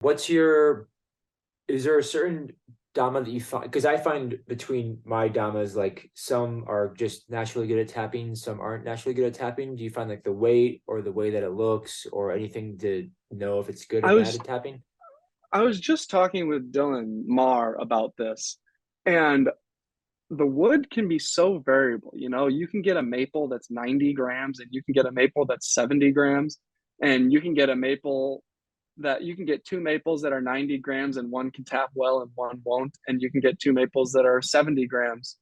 What's your, is there a certain Dama that you find? Because I find between my Damas, like some are just naturally good at tapping, some aren't naturally good at tapping. Do you find like the weight or the way that it looks or anything to know if it's good or I bad was at tapping? I was just talking with Dylan Marr about this, and the wood can be so variable. You can get a maple that's 90 grams, and you can get a maple that's 70 grams, and you can get a maple that you can get two maples that are 90 grams and one can tap well and one won't, and you can get two maples that are 70 grams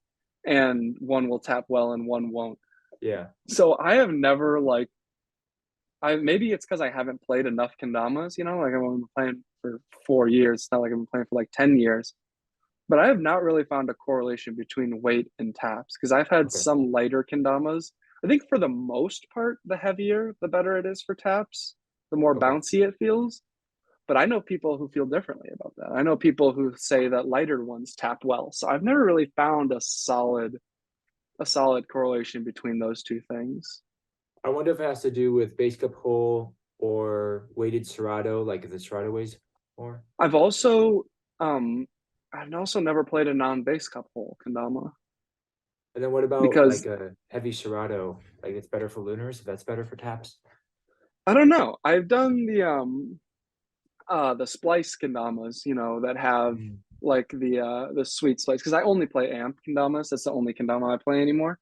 and one will tap well and one won't. Yeah. So I have never like I maybe it's because I haven't played enough kendamas, like I've only been playing for 4 years. It's not like I've been playing for like 10 years. But I have not really found a correlation between weight and taps because I've had Okay. some lighter kendamas. I think for the most part, the heavier, the better it is for taps, the more Okay. bouncy it feels. But I know people who feel differently about that. I know people who say that lighter ones tap well. So I've never really found a solid correlation between those two things. I wonder if it has to do with base cup hole or weighted Serato, like if the Serato weighs more. I've also um I've also never played a non-base cup hole kendama And then what about like because a heavy Serato? Like it's better for lunars, if that's better for taps. I don't know. I've done the splice kendamas, that have Mm. like the sweet splice because I only play amp kendamas. That's the only kendama I play anymore.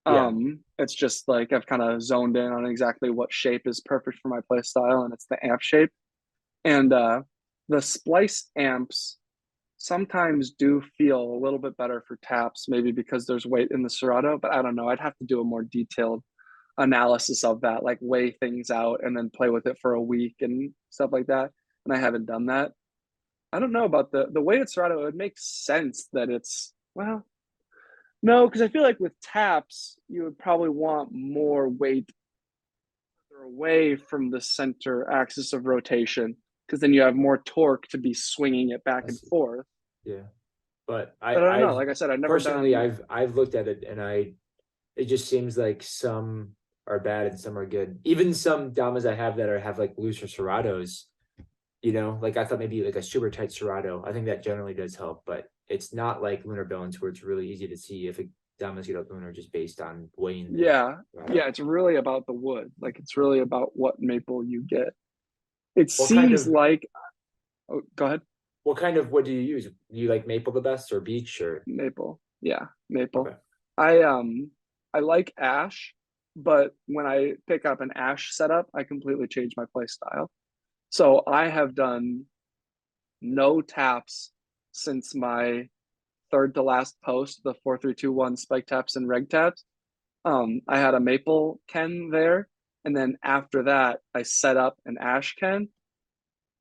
Yeah. It's just like I've kind of zoned in on exactly what shape is perfect for my play style, and it's the amp shape. And the splice amps sometimes do feel a little bit better for taps, maybe because there's weight in the Serato, but I don't know. I'd have to do a more detailed analysis of that, like weigh things out and then play with it for a week and stuff like that. And I haven't done that. I don't know about the way it's Serato. It makes sense that it's well, no, because I feel like with taps, you would probably want more weight away from the center axis of rotation because then you have more torque to be swinging it back I and see. forth. Yeah. But But I don't know. I've Like I said, I've never personally done. I've looked at it and it just seems like some are bad and some are good. Even some Damas I have that are have like looser Seratos, like I thought maybe like a super tight Serato. I think that generally does help, but it's not like lunar bones where it's really easy to see if a Damas get a lunar just based on weighing the Yeah, Serato. yeah. It's really about the wood. Like it's really about what maple you get. It What kind seems of like. Oh, go ahead. what kind of wood do you use? Do you like maple the best or beech or Maple. Yeah, maple. okay. I like ash, but when I pick up an ash setup, I completely change my play style. So I have done no taps since my third to last post, the 4-3-2-1 spike taps and reg taps. I had a maple Ken there, and then after that, I set up an ash Ken,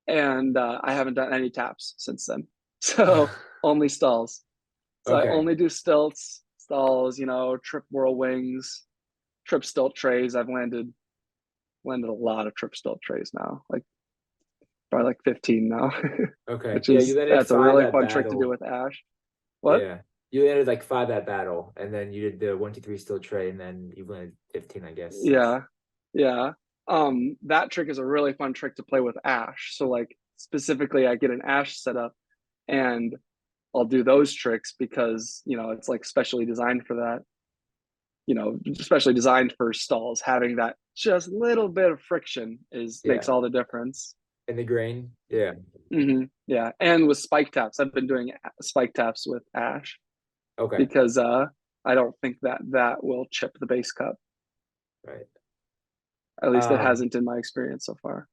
and I haven't done any taps since then. So only stalls. So I Okay. only do stilts, stalls, trip whirlwings, trip stilt trays. I've landed a lot of trip stilt trays now, like probably like 15 now, Okay. which Yeah, you is landed that's a five really at fun trick to do battle. with Ash. What? Yeah. You landed like five at battle, and then you did the 1, 2, 3 still tray, and then you landed 15, I guess, since Yeah, yeah. That trick is a really fun trick to play with Ash. So like specifically, I get an Ash setup and I'll do those tricks because it's like specially designed for that. Especially designed for stalls. Having that just little bit of friction is makes yeah. all the difference. And the grain. Yeah. Yeah, and with spike taps, I've been doing spike taps with Ash Okay. because I don't think that will chip the base cup. Right. At least it Um, hasn't in my experience so far.